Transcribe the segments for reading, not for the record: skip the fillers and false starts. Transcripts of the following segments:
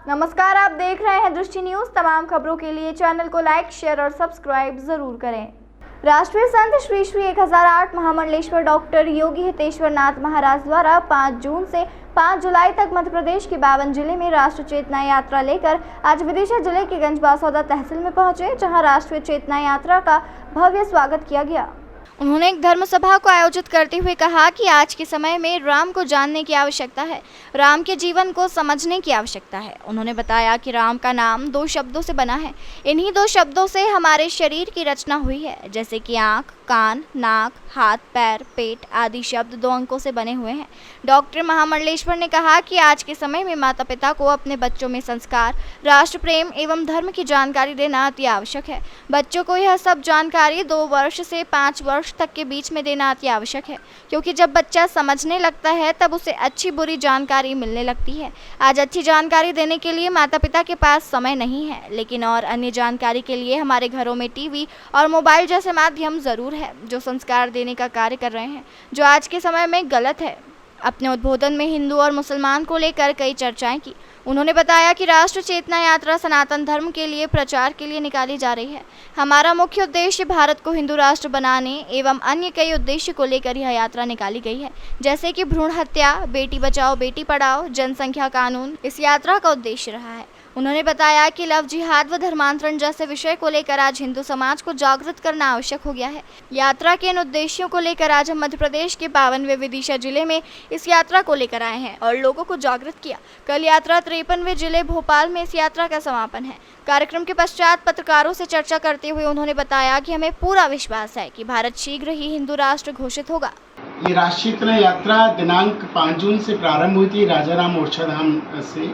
नमस्कार, आप देख रहे हैं दृष्टि न्यूज। तमाम खबरों के लिए चैनल को लाइक, शेयर और सब्सक्राइब जरूर करें। राष्ट्रीय संत श्री श्री 1008 महामंडलेश्वर डॉक्टर योगी हितेश्वर नाथ महाराज द्वारा 5 जून से 5 जुलाई तक मध्य प्रदेश के 52 जिले में राष्ट्र चेतना यात्रा लेकर आज विदिशा जिले के गंजबासौदा तहसील में पहुंचे, जहां राष्ट्रीय चेतना यात्रा का भव्य स्वागत किया गया। उन्होंने एक धर्म सभा को आयोजित करते हुए कहा कि आज के समय में राम को जानने की आवश्यकता है, राम के जीवन को समझने की आवश्यकता है। उन्होंने बताया कि राम का नाम 2 शब्दों से बना है। इन्हीं 2 शब्दों से हमारे शरीर की रचना हुई है, जैसे कि आँख, कान, नाक, हाथ, पैर, पेट आदि शब्द 2 अंकों से बने हुए हैं। डॉक्टर महामंडलेश्वर ने कहा कि आज के समय में माता पिता को अपने बच्चों में संस्कार, राष्ट्र प्रेम एवं धर्म की जानकारी देना अति आवश्यक है। बच्चों को यह सब जानकारी 2 वर्ष से 5 वर्ष तक के बीच में देना अति आवश्यक है, क्योंकि जब बच्चा समझने लगता है तब उसे अच्छी बुरी जानकारी मिलने लगती है। आज अच्छी जानकारी देने के लिए माता पिता के पास समय नहीं है, लेकिन और अन्य जानकारी के लिए हमारे घरों में टीवी और मोबाइल जैसे माध्यम जरूर है, जो संस्कार देने का कार्य कर रहे हैं, जो आज के समय में गलत है। अपने उद्बोधन में हिंदू और मुसलमान को लेकर कई चर्चाएं की। उन्होंने बताया कि राष्ट्र चेतना यात्रा सनातन धर्म के लिए प्रचार के लिए निकाली जा रही है। हमारा मुख्य उद्देश्य भारत को हिंदू राष्ट्र बनाने एवं अन्य कई उद्देश्य को लेकर यह यात्रा निकाली गई है, जैसे कि भ्रूण हत्या, बेटी बचाओ बेटी पढ़ाओ, जनसंख्या कानून इस यात्रा का उद्देश्य रहा है। उन्होंने बताया कि लव जिहाद व धर्मांतरण जैसे विषय को लेकर आज हिंदू समाज को जागृत करना आवश्यक हो गया है। यात्रा के इन उद्देश्यों को लेकर आज हम मध्य प्रदेश के 52वें विदिशा जिले में इस यात्रा को लेकर आए हैं और लोगों को जागृत किया। कल यात्रा 53वें जिले भोपाल में इस यात्रा का समापन है। कार्यक्रम के पश्चात पत्रकारों से चर्चा करते हुए उन्होंने बताया कि हमें पूरा विश्वास है कि भारत शीघ्र ही हिंदू राष्ट्र घोषित होगा। ये राष्ट्रीय चेतना यात्रा दिनांक 5 जून से प्रारंभ हुई थी राजाराम ओरछाधाम से,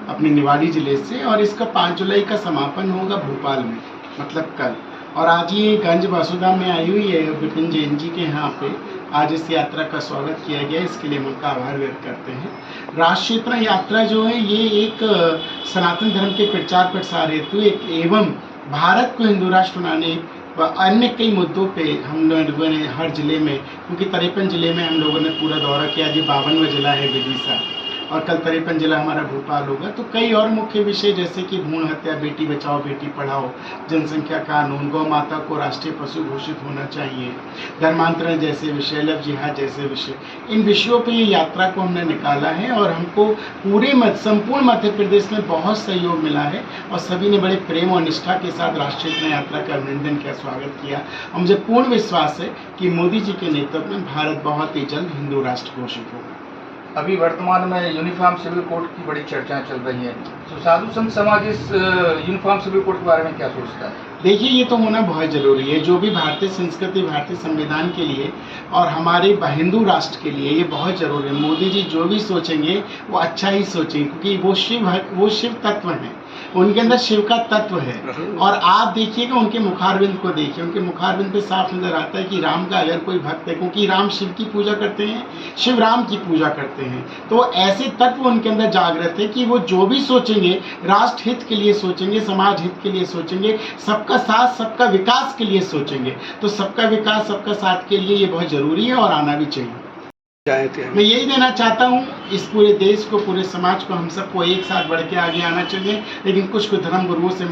अपने निवाड़ी जिले से, और इसका 5 जुलाई का समापन होगा भोपाल में, मतलब कल। और आज ये गंजबासौदा में आई हुई है विपिन जैन जी के यहाँ पे। आज इस यात्रा का स्वागत किया गया, इसके लिए हम उनका आभार व्यक्त करते हैं। राष्ट्रीय चेतना यात्रा जो है ये एक सनातन धर्म के प्रचार प्रसार हेतु एवं भारत को हिंदू राष्ट्र बनाने व अन्य कई मुद्दों पे हम लोगों ने हर जिले में, क्योंकि 53 जिले में हम लोगों ने पूरा दौरा किया। जी 52वां जिला है विदिशा, और कल 53 जिला हमारा भोपाल होगा। तो कई और मुख्य विषय जैसे कि भ्रूण हत्या, बेटी बचाओ बेटी पढ़ाओ, जनसंख्या कानून, गौ माता को राष्ट्रीय पशु घोषित होना चाहिए, धर्मांतरण जैसे विषय, लव जिहाद जैसे विषय, इन विषयों पे ये यात्रा को हमने निकाला है। और हमको पूरे संपूर्ण मध्य प्रदेश में बहुत सहयोग मिला है और सभी ने बड़े प्रेम और निष्ठा के साथ राष्ट्रीय चेतना यात्रा का अभिनंदन किया, स्वागत किया। और मुझे पूर्ण विश्वास है कि मोदी जी के नेतृत्व में भारत बहुत ही जल्द हिंदू राष्ट्र घोषित होगा। अभी वर्तमान में यूनिफॉर्म सिविल कोड की बड़ी चर्चाएं चल रही हैं, तो साधु संत समाज इस यूनिफॉर्म सिविल कोड के बारे में क्या सोचता है? देखिए, ये तो होना बहुत जरूरी है। जो भी भारतीय संस्कृति, भारतीय संविधान के लिए और हमारे हिंदू राष्ट्र के लिए ये बहुत जरूरी है। मोदी जी जो भी सोचेंगे वो अच्छा ही सोचेंगे, क्योंकि वो शिव तत्व हैं, उनके अंदर शिव का तत्व है। और आप देखिएगा उनके मुखारविंद को देखिए, उनके मुखारविंद पे साफ नजर आता है कि राम का अगर कोई भक्त है, क्योंकि राम शिव की पूजा करते हैं, शिव राम की पूजा करते हैं, तो ऐसे तत्व उनके अंदर जागृत है कि वो जो भी सोचेंगे राष्ट्र हित के लिए सोचेंगे, समाज हित के लिए सोचेंगे, सबका साथ सबका विकास के लिए सोचेंगे। तो सबका विकास सबका साथ के लिए ये बहुत जरूरी है और आना भी चाहिए। मैं यही देना चाहता हूँ इस पूरे देश को, पूरे समाज को, हम सबको एक साथ बढ़ के आगे आना चाहिए। लेकिन कुछ धर्म गुरुओं से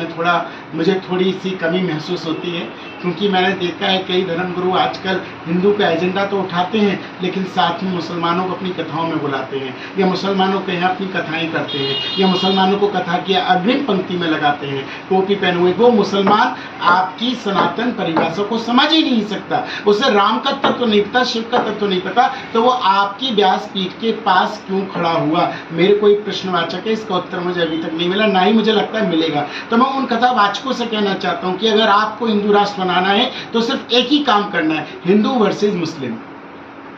मुझे थोड़ी सी कमी महसूस होती है, क्योंकि मैंने देखा है कई धर्म गुरु आजकल हिंदू का एजेंडा तो उठाते हैं, लेकिन साथ में मुसलमानों को अपनी कथाओं में बुलाते हैं, या मुसलमानों के यहाँ अपनी कथाएं करते हैं, या मुसलमानों को कथा की अग्रिम पंक्ति में लगाते हैं, टोपी पहने हुए। वो मुसलमान आपकी सनातन परिभाषा को समझ ही नहीं सकता, उसे राम का तत्व नहीं पता, शिव का तत्व नहीं पता, तो वो आपकी व्यासपीठ के पास क्यों खड़ा हुआ? मेरे को एक प्रश्नवाचक है, इसका उत्तर मुझे अभी तक नहीं मिला, ना ही मुझे लगता है मिलेगा। तो मैं उन कथावाचकों से कहना चाहता हूं कि अगर आपको हिंदू राष्ट्र बनाना है तो सिर्फ एक ही काम करना है, हिंदू वर्सेस मुस्लिम।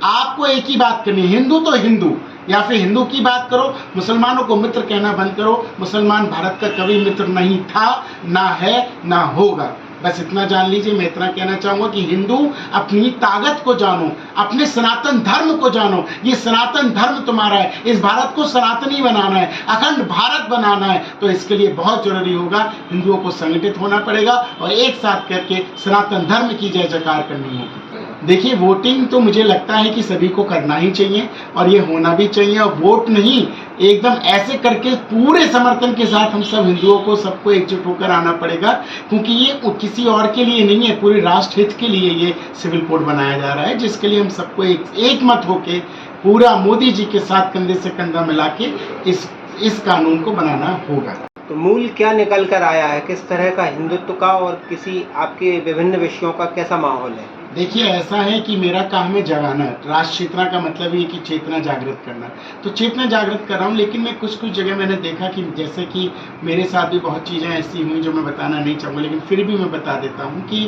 आपको एक ही बात करनी है, हिंदू तो हिंदू, या फिर हिंदू की बात करो, मुसलमानों को मित्र कहना बंद करो। मुसलमान भारत का कभी मित्र नहीं था, ना है, ना होगा। बस इतना जान लीजिए। मैं इतना कहना चाहूंगा कि हिंदू अपनी ताकत को जानो, अपने सनातन धर्म को जानो। ये सनातन धर्म तुम्हारा है, इस भारत को सनातनी बनाना है, अखंड भारत बनाना है। तो इसके लिए बहुत जरूरी होगा हिंदुओं को संगठित होना पड़ेगा और एक साथ करके सनातन धर्म की जय जयकार करनी होगी। देखिए, वोटिंग तो मुझे लगता है कि सभी को करना ही चाहिए और ये होना भी चाहिए, और वोट नहीं, एकदम ऐसे करके पूरे समर्थन के साथ हम सब हिंदुओं को सबको एकजुट होकर आना पड़ेगा, क्योंकि ये किसी और के लिए नहीं है, पूरे राष्ट्र हित के लिए ये सिविल कोड बनाया जा रहा है, जिसके लिए हम सबको एक मत होके पूरा मोदी जी के साथ कंधे से कंधा मिला के इस कानून को बनाना होगा। तो मूल क्या निकल कर आया है, किस तरह का हिंदुत्व का और किसी आपके विभिन्न विषयों का कैसा माहौल है? देखिए, ऐसा है कि मेरा काम है जगाना। राष्ट्र चेतना का मतलब ये कि चेतना जागृत करना, तो चेतना जागृत कर रहा हूँ। लेकिन मैं कुछ जगह मैंने देखा कि जैसे कि मेरे साथ भी बहुत चीज़ें ऐसी हुई जो मैं बताना नहीं चाहूँगा, लेकिन फिर भी मैं बता देता हूँ कि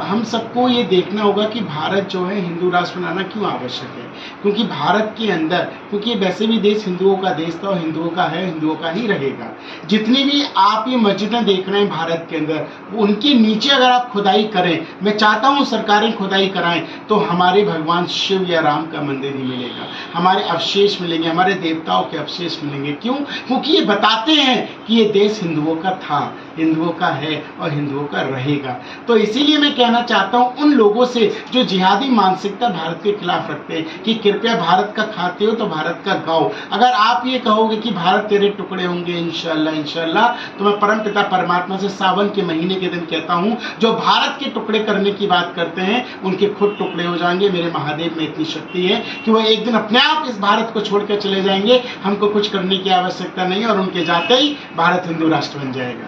हम सबको ये देखना होगा कि भारत जो है हिंदू राष्ट्र बनाना क्यों आवश्यक है। क्योंकि भारत के अंदर, क्योंकि वैसे भी देश हिंदुओं का देश था और हिंदुओं का है, हिंदुओं का ही रहेगा। जितनी भी आप ये मस्जिदें देख रहे हैं भारत के अंदर, उनके नीचे अगर आप खुदाई करें, मैं चाहता हूँ सरकारें खुदाई कराएं, तो हमारे भगवान शिव या राम का मंदिर ही मिलेगा, हमारे अवशेष मिलेंगे, हमारे देवताओं के अवशेष मिलेंगे। क्यों? क्योंकि ये बताते हैं कि ये देश हिंदुओं का था, हिंदुओं का है और हिंदुओं का रहेगा। तो इसीलिए मैं कहना चाहता हूँ उन लोगों से जो जिहादी मानसिकता भारत के खिलाफ रखते हैं कि कृपया भारत का खाते हो तो भारत का गाओ। अगर आप ये कहोगे कि भारत तेरे टुकड़े होंगे इंशाल्लाह इंशाल्लाह, तो मैं परमपिता परमात्मा से सावन के महीने के दिन कहता हूँ, जो भारत के टुकड़े करने की बात करते हैं उनके खुद टुकड़े हो जाएंगे। मेरे महादेव में इतनी शक्ति है कि वो एक दिन अपने आप इस भारत को छोड़कर चले जाएंगे, हमको कुछ करने की आवश्यकता नहीं, और उनके जाते ही भारत हिंदू राष्ट्र बन जाएगा।